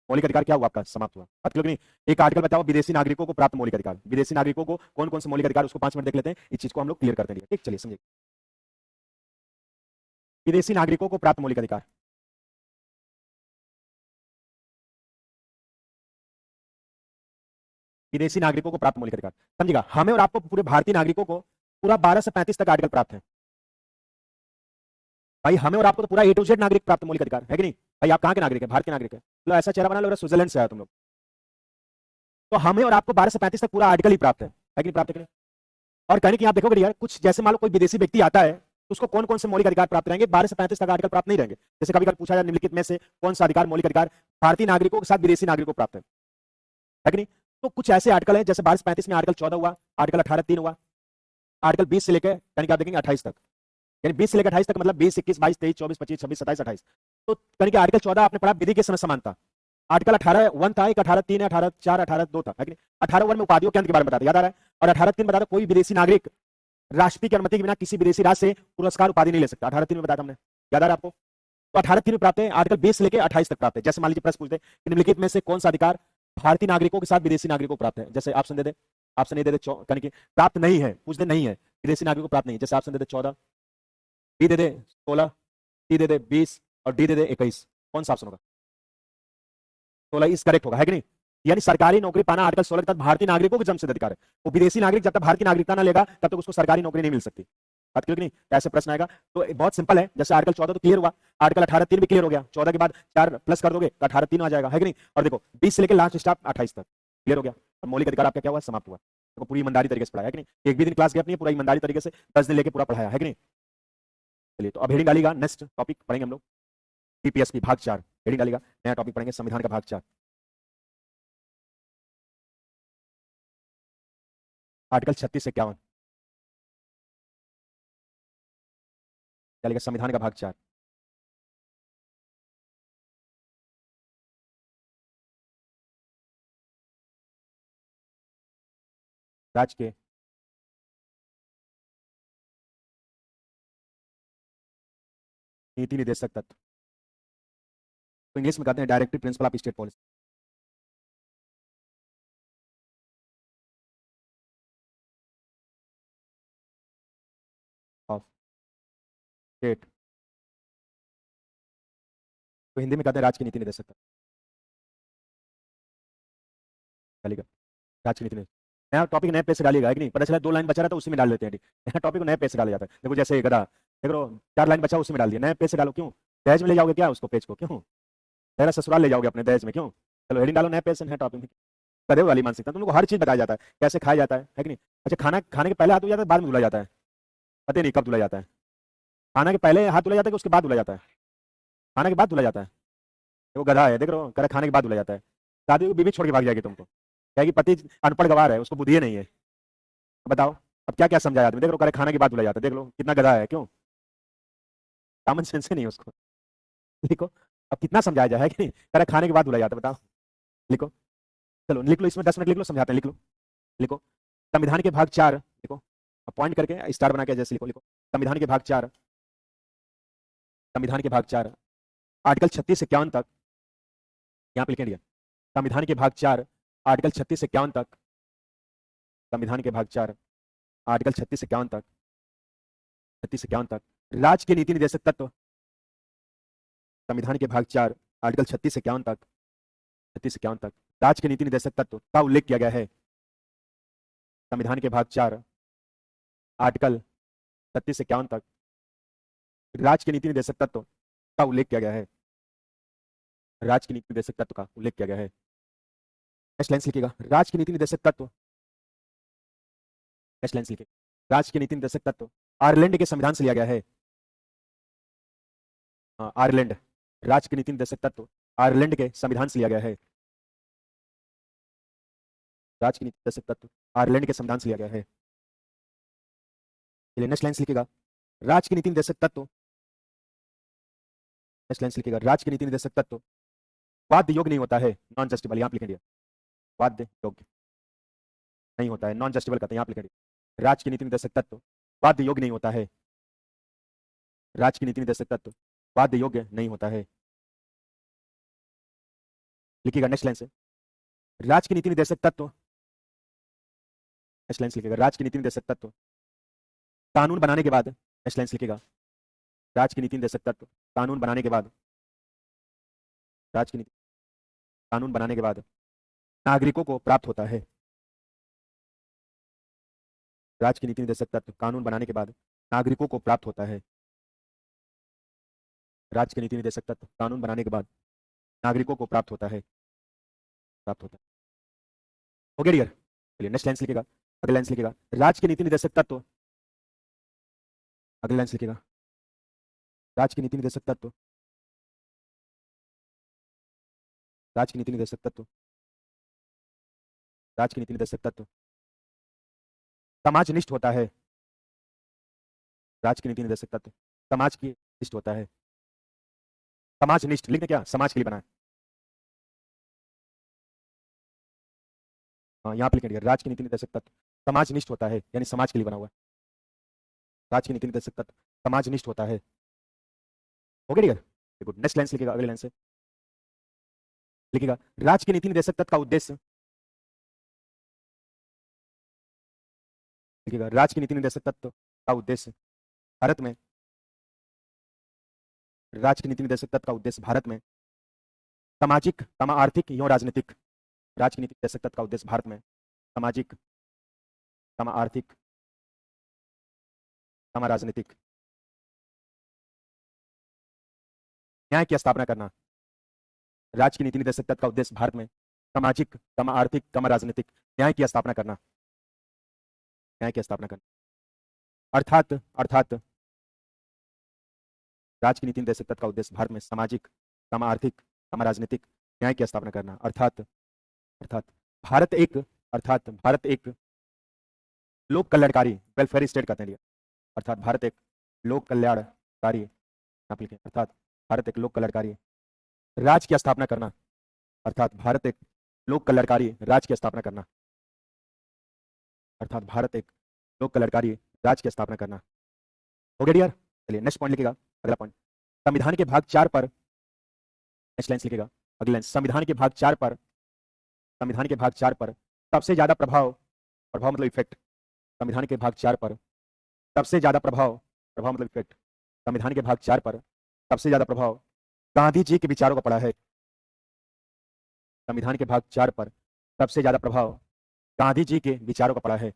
मौलिक अधिकार क्या हुआ आपका? समाप्त हुआ। बात क्लियर नहीं? एक आर्टिकल बताओ विदेशी नागरिकों को प्राप्त मौलिक अधिकार। विदेशी नागरिकों को कौन कौन से मौलिक अधिकार, उसको 5 मिनट देख लेते हैं, इस चीज को हम लोग क्लियर करते हैं। ठीक, चलिए समझिए। विदेशी नागरिकों को प्राप्त मौलिक अधिकार, विदेशी नागरिकों को प्राप्त मौलिक अधिकार समझिएगा। हमें और आपको पूरे भारतीय नागरिकों को पूरा 12 से 35 तक आर्टिकल प्राप्त है। भाई हमें और आपको तो पूरा A to Z नागरिक प्राप्त मौलिक अधिकार है कि नहीं? भाई आप कहां के नागरिक है? भारत के नागरिक है। लो ऐसा चेहरा बना लो स्विट्जरलैंड से आया तुम लोग। तो हमें और आपको 12 से 35 तक पूरा आर्टिकल ही प्राप्त है कि नहीं? प्राप्त है कि नहीं? और कहने की आप देखोगे यार, कुछ जैसे मान लो कोई विदेशी व्यक्ति आता है, तो उसको कौन कौन से मौलिक अधिकार प्राप्त रहेंगे? 12 से 35 तक आर्टिकल प्राप्त नहीं रहेंगे। जैसे कभी कभी पूछा जाए निम्नलिखित में से कौन सा अधिकार, मौलिक अधिकार भारतीय नागरिकों के साथ विदेशी नागरिकों को प्राप्त है कि नहीं? तो कुछ ऐसे आर्टिकल है, जैसे 12 से 35 में आर्टिकल 14 हुआ, आर्टिकल 18(3) हुआ, आर्टिकल 20 से लेकर यानी कि आप देखेंगे 28 तक, यानी 20 से लेकर 28 तक मतलब 20, 21, 22, 23, 24, 25, 26, 27, 28। तो यानी कि आर्टिकल 14 आपने पढ़ा विधि के समय समानता। आर्टिकल 18(1) था, एक 18(3) है, 18(4), 18(2) था, है कि नहीं? 18(1) में उपाधियों के अंत के बारे में बताता, याद आ रहा है? और 18(3) बताता कोई विदेशी नागरिक राष्ट्रपति की अनुमति के बिना किसी विदेशी राज्य से पुरस्कार उपाधि नहीं ले सकता। 18(3) में बताया हमने, याद आ रहा है आपको? तो 18(3) में प्राप्त है। आर्टिकल 20 से लेकर 28 तक प्राप्त है। जैसे मान लीजिए प्रश्न पूछते हैं निम्नलिखित में से कौन सा अधिकार भारतीय नागरिकों के साथ विदेशी नागरिकों को प्राप्त है? जैसे ऑप्शन दे दे, ऑप्शन नहीं दे दे, यानी कि प्राप्त नहीं है, पूछ दे नहीं है, विदेशी नागरिकों को प्राप्त नहीं है। जैसे ऑप्शन दे दे 14, बी दे दे 16, सी दे दे 20 और डी दे दे 21। कौन सा ऑप्शन होगा? 16 इस करेक्ट होगा, है कि नहीं? यानी सरकारी नौकरी पाना आर्टिकल 16 के तहत भारतीय नागरिकों को जन्मसिद्ध अधिकार है। वो विदेशी नागरिक जब तक भारतीय नागरिकता ना लेगा तब तक उसको सरकारी नौकरी नहीं मिल सकती। बात क्लियर नहीं? ऐसे प्रश्न आएगा तो बहुत सिंपल है। जैसे आर्टिकल 14 तो क्लियर हुआ, आर्टिकल 18(3) भी क्लियर हो गया। 14 के बाद 4 प्लस कर दोगे तो 18(3) आ जाएगा, है कि नहीं? और देखो 20 से लेकर लास्ट स्टॉप 28 तक क्लियर हो गया। और मौलिक अधिकार आपका क्या हुआ? समाप्त हुआ। देखो पूरी ईमानदारी तरीके से पढ़ाया, है कि नहीं? एक भी दिन क्लास गैप नहीं, पूरा ईमानदारी तरीके से 10 दिन लेके पूरा पढ़ाया, है कि नहीं? चलिए तो अब हेडिंग डालिएगा, नेक्स्ट टॉपिक पढ़ेंगे हम लोग टीपीएसपी भाग 4। हेडिंग डालिएगा, नया टॉपिक पढ़ेंगे संविधान का भाग 4। आर्टिकल 36 से 51 डालिएगा, संविधान का भाग 4। राज्य के नीति निर्देशक तत्व, तो इंग्लिश में कहते हैं directive principle of state policy. Of state, तो हिंदी में कहते हैं राज्य की नीति निर्देशक तत्व। डालिएगा राज्य की नीति निर्देशक। नया टॉपिक नए पेज से डालिएगा, है कि नहीं? पता चला 2 लाइन बचा रहा था उसी में डाल देते हैं। नया टॉपिक को नए पेज से डाला जाता है। देखो जैसे गधा, देखो 4 लाइन बचा उसी में डाल दिया, नए पेज से डालो। क्यों? दहेज में ले जाओगे क्या उसको, पेज को? क्यों? तेरा ससुराल ले जाओगे अपने दहेज में, क्यों? चलो हेडिंग डालो, नए पेशेंट है टॉपिक में। कदेव वाली मानसिकता, तुम लोग को हर चीज बताया जाता है, कैसे खाया जाता है कि नहीं? अच्छा, खाना खाने के पहले हाथ धुला जाता है, बाद में धुला जाता है? पता नहीं कब धुला जाता है। खाना के पहले हाथ धुला जाता है कि उसके बाद धुला जाता है? खाना के बाद धुला जाता है। वो गधा है, देख रहे हो, कह रहा खाने के बाद धुला जाता है। शादी को बीवी छोड़ के भाग जाएगी तुमको, कहेगी पति अनपढ़ गवार है, उसको बुद्धि नहीं है। बताओ, अब क्या क्या समझाया आदमी, देख लो, कह रहे खाने के बाद धुला जाता है, देख लो कितना गधा है, क्यों? कॉमन सेंस ही नहीं है उसको। लिखो, अब कितना समझाया जाए, है कि नहीं? कह रहे खाने के बाद धुला जाता है, बताओ। लिखो, चलो लिख लो, इसमें 10 मिनट लिख लो, समझाते हैं, लिख लो। लिखो, संविधान के भाग 4, लिखो, पॉइंट करके स्टार बना के जैसे लिखो। लिखो, संविधान के भाग 4, संविधान के भाग 4 आर्टिकल 36 से 51 तक, यहाँ पे लिखेंगे संविधान के भाग 4 आर्टिकल 36 से 51 तक, संविधान के भाग 4 आर्टिकल 36 से 51 तक, 36 से 51 तक राज्य के नीति निर्देशक तत्व, संविधान के भाग 4 आर्टिकल 36 से 51 तक, 36 से 51 तक राज्य के नीति निर्देशक तत्व का उल्लेख किया गया है। संविधान के भाग 4 आर्टिकल 36 से 51 तक राज्य के नीति निर्देशक तत्व का उल्लेख किया गया है। राज्य के नीति निर्देशक तत्व का उल्लेख किया गया है। नेक्स्ट लाइन लिखिएगा, राज्य के नीति निर्देशक तत्व, नेक्स्ट लाइन लिखिएगा, राज्य के नीति निर्देशक तत्व आयरलैंड के संविधान से लिया गया है। आयरलैंड, राज्य के नीति निर्देशक तत्व आयरलैंड के संविधान से लिया गया है। राज्य के नीति निर्देशक तत्व आयरलैंड के संविधान से लिया गया है। नेक्स्ट लाइन लिखिएगा, राज्य के नीति निर्देशक तत्व, नेक्स्ट लाइन लिखिएगा, राज्य के नीति निर्देशक तत्व वाद्य योग्य नहीं होता है, नॉन जस्टिबल, यहाँ पे लिखेंगे वाद्य योग्य नहीं होता है, नॉन जस्टिबल कहते हैं, यहाँ पे लिखेंगे राज्य के नीति निर्देशक तत्व वाद्य योग्य नहीं होता है। राज्य की नीति निर्देशक तत्व वाद्य योग्य नहीं होता है। लिखिएगा नेक्स्ट लाइन से, राज्य की नीति निर्देशक तत्व, नेक्स्ट लाइन लिखिएगा, राज्य की नीति निर्देशक तत्व कानून बनाने के बाद, नेक्स्ट लाइन लिखिएगा, राज्य की नीति निर्देशक तत्व कानून बनाने के बाद, राज्य की नीति कानून बनाने के बाद नागरिकों को प्राप्त होता है। राज्य की नीति निर्देशक तत्व कानून बनाने के बाद नागरिकों को प्राप्त होता है। राज्य की नीति निर्देशक तत्व कानून बनाने के बाद नागरिकों को प्राप्त होता है, प्राप्त होता है। हो गया डियर? चलिए नेक्स्ट लाइन लिखिएगा, अगले लाइन लिखिएगा, राज्य की नीति निर्देशक तत्व, अगले लाइन लिखिएगा, राज्य की नीति निर्देशक तत्व, राज्य की नीति निर्देशक तत्व, राज्य की नीति निर्देशक तत्व समाजनिष्ठ होता है। राज्य की नीति निर्देशक तत्व समाज की निष्ठ होता है। समाजनिष्ठ लिखने क्या, समाज के लिए बना है। हाँ, यहाँ पे लिखेंगे राज्य की नीति निर्देशक तत्व समाजनिष्ठ होता है, यानी समाज के लिए बना हुआ है। राज्य की नीति निर्देशक तत्व समाजनिष्ठ होता है। हो गया डियर? गुड, नेक्स्ट लाइन लिखिएगा, अगले लाइन से लिखिएगा, राज्य की नीति निर्देशक तत्व का उद्देश्य, लिखिएगा, राज्य की नीति निर्देशक तत्व का उद्देश्य भारत में, राज्य की नीति निर्देशक तत्व का उद्देश्य भारत में सामाजिक, आर्थिक एवं राजनीतिक, राज्य की नीति निर्देशक तत्व का उद्देश्य भारत में सामाजिक, आर्थिक, राजनीतिक न्याय की स्थापना करना। राज्य की नीति निर्देशक तत्व का उद्देश्य भारत में सामाजिक, आर्थिक, राजनीतिक न्याय की स्थापना करना, न्याय की स्थापना करना। अर्थात, राज्य की नीति निर्देशक तत्व का उद्देश्य भारत में सामाजिक, आर्थिक, राजनीतिक न्याय की स्थापना करना। अर्थात, भारत एक, भारत एक लोक कल्याणकारी वेलफेयर स्टेट कहते हैं। अर्थात भारत एक लोक कल्याणकारी, अर्थात भारत एक लोक कल्याणकारी राज्य की स्थापना करना। अर्थात भारत एक लोक कल्याणकारी राज्य की स्थापना करना। अर्थात भारत एक लोक कल्याणकारी राज्य की स्थापना करना। हो गया डियर? चलिए नेक्स्ट पॉइंट लिखिएगा, अगला पॉइंट, संविधान के भाग 4 पर, नेक्स्ट लाइन लिखिएगा, अगली लाइन, संविधान के भाग 4 पर, संविधान के भाग 4 पर सबसे ज्यादा प्रभाव, मतलब इफेक्ट, संविधान के भाग 4 पर सबसे ज्यादा प्रभाव, मतलब इफेक्ट, संविधान के भाग 4 पर सबसे ज्यादा प्रभाव गांधी जी के विचारों का पड़ा है। संविधान के भाग 4 पर सबसे ज्यादा प्रभाव गांधी जी के विचारों का पड़ा है।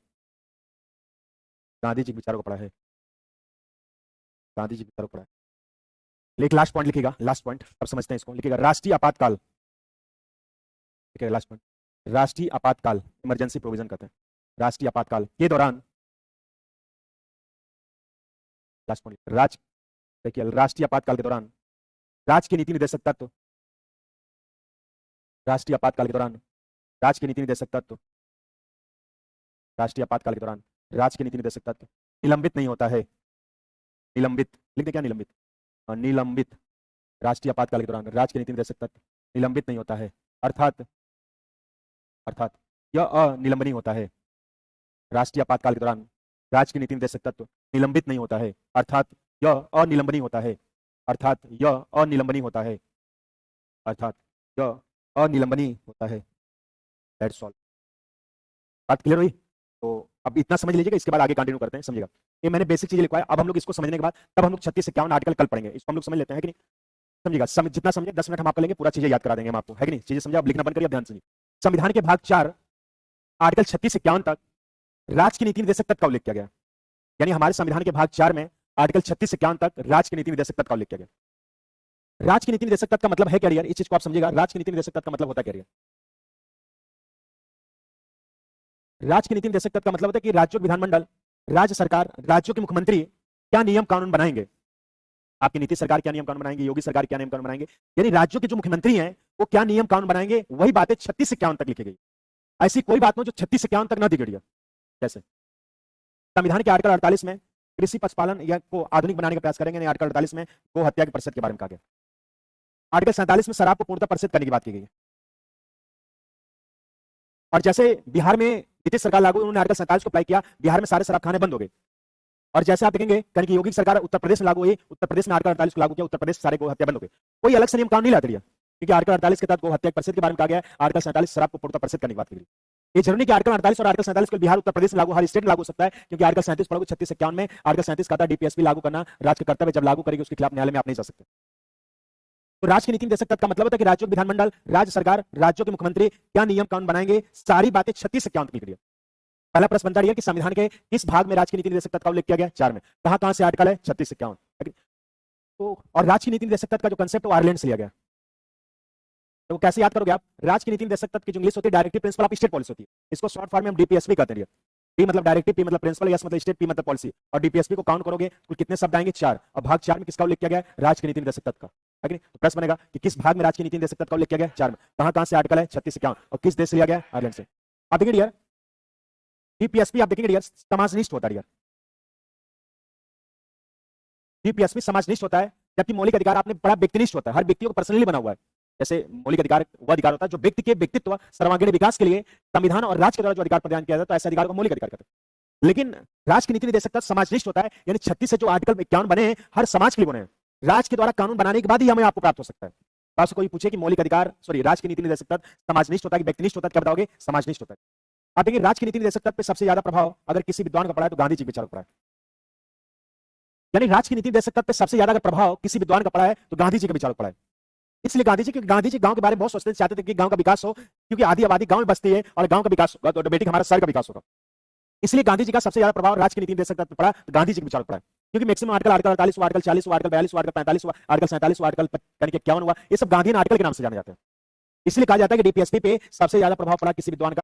गांधी जी के विचारों का पड़ा है, गांधी जी के विचारों का पड़ा है। एक लास्ट पॉइंट लिखिएगा, लास्ट पॉइंट अब समझते हैं इसको, लिखिएगा राष्ट्रीय आपातकाल, ठीक है, लास्ट पॉइंट, राष्ट्रीय आपातकाल इमरजेंसी प्रोविजन कहते हैं, राष्ट्रीय आपातकाल के दौरान, लास्ट पॉइंट, देखिए राष्ट्रीय आपातकाल के दौरान राज्य के नीति निर्देशक तत्व, राष्ट्रीय आपातकाल के दौरान राज्य के नीति निर्देशक तत्व, राष्ट्रीय आपातकाल के दौरान राज्य के नीति निर्देशक तत्व निलंबित नहीं होता है, निलंबित लिख दे, क्या निलंबित, निलंबित, राष्ट्रीय आपातकाल के दौरान राज्य के नीति निर्देशक तत्व निलंबित नहीं होता है, अर्थात यह अनिलंबनीय होता है, राष्ट्रीय आपातकाल के दौरान राज्य के नीति निर्देशक तत्व निलंबित नहीं होता है, अर्थात यह अनिलंबनीय होता है, अर्थात यह अनिलंबनीय होता है, अर्थात यह अनिलंबनीय होता है। दैट्स ऑल, बात क्लियर हुई? तो अब इतना समझ लीजिएगा, इसके बाद आगे कंटिन्यू करते हैं, समझिएगा। ये मैंने बेसिक चीजें लिखवाया, अब हम लोग इसको समझने के बाद तब हम लोग 36 से 51 आर्टिकल कल पढ़ेंगे, इसको हम लोग समझ लेते हैं कि नहीं, समझिएगा, जितना समझे 10 मिनट हम आपको लेंगे, पूरा चीजें याद करा देंगे हम आपको, है कि नहीं, चीजें समझे, अब लिखना बंद करिए, ध्यान सुनिए। संविधान के भाग 4 आर्टिकल 36 से 51 तक राज्य की नीति निर्देशक तत्व का उल्लेख किया गया, यानी हमारे संविधान के भाग 4 में आर्टिकल 36 से 51 तक राज्य की नीति निर्देशक तत्व का उल्लेख किया गया। राज्य की नीति निर्देशक तत्व का मतलब है क्या यार, इस चीज को आप समझिएगा, राज्य की नीति निर्देशक तत्व का मतलब होता है क्या? राज्य की नीति निर्देशक तत्व का मतलब होता है कि राज्यों विधानमंडल, राज्य सरकार, राज्यों के मुख्यमंत्री क्या नियम कानून बनाएंगे, आपकी नीति सरकार क्या नियम कानून बनाएंगे, योगी सरकार क्या नियम कानून बनाएंगे, यानी राज्यों के जो मुख्यमंत्री हैं वो क्या नियम कानून बनाएंगे, वही बातें 36 से 51 तक लिखी गई। ऐसी कोई बात नहीं जो 36 से 51 तक ना दी गई है। कैसे? संविधान के आर्टिकल 48 में कृषि पशुपालन या को आधुनिक बनाने का प्रयास करेंगे, आर्टिकल 48 में गो हत्या के प्रतिशत के बारे में कहा गया, आर्टिकल 47 में शराब को पूर्णतः प्रतिशत करने की बात की गई है। और जैसे बिहार में नीतीश सरकार लागू, उन्होंने आर्टिकल 47 को अप्लाई किया, बिहार में सारे शराब खाने बंद हो गए। और जैसे आप देखेंगे कि योगी सरकार उत्तर प्रदेश में लागू हुई, उत्तर प्रदेश में आर्टिकल 48 को लागू किया, उत्तर प्रदेश सारे गो हत्या बंद हो गए। कोई अलग से नियम कानून नहीं लाते दिया, क्योंकि आर्टिकल 48 के तहत गो हत्या प्रतिशत के बारे में कहा गया, आर्टिकल 47 शराब को पूर्णतः प्रतिशत करने की बात की गई। ये जरूरी कि आर्टिकल 48 और आर्टिकल 47 को बिहार उत्तर प्रदेश में लागू, हर स्टेट में लागू हो सकता है, क्योंकि आर्टिकल 37 पढ़ोगे 36 से 51 में, आर्टिकल 37 कहता है डीपीएसपी लागू करना राज्य का कर्तव्य, जब लागू करेगी उसके खिलाफ न्यायालय में आप नहीं जा सकते। तो राज्य की नीति निर्देशक तत्व का मतलब होता है कि राज्यों विधानमंडल, राज्य सरकार, राज्यों के मुख्यमंत्री क्या नियम कानून बनाएंगे, सारी बातें 36 से 51 तक लिखी गई। पहला प्रश्न बनता है कि संविधान के किस भाग में राज्य की नीति निर्देशक तत्व का उल्लेख किया गया? 4 में। कहां से आर्टिकल है? 36 से 51। तो और राज्य की नीति निर्देशक तत्व का जो कंसेप्ट है वो आयरलैंड से लिया गया। तो कैसे याद करोगे आप? राज्य की नीति निर्देशक तत्व की जो इंग्लिश होती है directive principle of state policy होती है, इसको शॉर्ट फॉर्म में हम डीपीएसपी कहते हैं। डी मतलब डायरेक्टिव, पी मतलब प्रिंसिपल, एस मतलब स्टेट, पी मतलब पॉलिसी। और डीपीएसपी को काउंट करोगे तो कितने शब्द आएंगे? 4। और भाग 4 में किसका उल्लेख किया गया? राज्य की नीति निर्देशक तत्व का, है कि नहीं? तो प्रश्न बनेगा कि किस भाग में राज्य की नीति निर्देशक तत्व का उल्लेख किया गया? 4 में। कहां से आर्टिकल है? 36 से 51। और किस देश से लिया गया? आयरलैंड से। आप देखेंगे यार डीपीएसपी, आप देखेंगे यार समाजनिष्ठ होता है यार, डीपीएसपी समाजनिष्ठ होता है, जबकि मौलिक अधिकार आपने बड़ा व्यक्तिनिष्ठ होता है, हर व्यक्ति को पर्सनली बना हुआ है। जैसे मौलिक अधिकार वह अधिकार होता है जो व्यक्ति के व्यक्तित्व सर्वांगीण विकास के लिए संविधान और राज्य के द्वारा जो अधिकार प्रदान किया जाता है, ऐसे अधिकार को मौलिक अधिकार कहते हैं। लेकिन राज्य की नीति निर्देशक तत्व समाजनिष्ठ होता है, यानी 36 से जो आर्टिकल 51 बने हैं हर समाज के लिए बने हैं, राज्य के द्वारा कानून बनाने के बाद ही हमें आपको प्राप्त हो सकता है। आपसे कोई पूछे कि मौलिक अधिकार राज्य की नीति निर्देशक तत्व समाजनिष्ठ होता है कि व्यक्तिनिष्ठ होता है, क्या बताओगे? समाजनिष्ठ होता है। आप देखिए राज्य की नीति निर्देशक तत्व पे सबसे ज्यादा प्रभाव अगर किसी विद्वान का पड़ा है तो गांधी जी के विचारों पर पड़ा है। यानी राज्य की नीति निर्देशक तत्व पे सबसे ज्यादा अगर प्रभाव किसी विद्वान का पड़ा है तो गांधी जी के विचारों पर पड़ा है। इसलिए गांधी जी गांव के बारे में बहुत सोचते चाहते थे कि गांव का विकास हो, क्योंकि आधी आबादी गांव में बसती है और गांव का विकास होगा तो ऑटोमेटिक हमारा शहर का विकास होगा। इसलिए गांधी जी का सबसे ज्यादा प्रभाव राज्य की नीति निर्देशक तत्व पर पड़ा, गांधी जी के विचारों पर पड़ा है। क्योंकि maximum article 48, article 40, article 42, article 45, article 47, article 51 हुआ, ये सब गांधी आर्टिकल के नाम से जाने जाते हैं। इसलिए कहा जाता है कि डीपीएसपी पे सबसे ज्यादा प्रभाव पड़ा किसी विद्वान का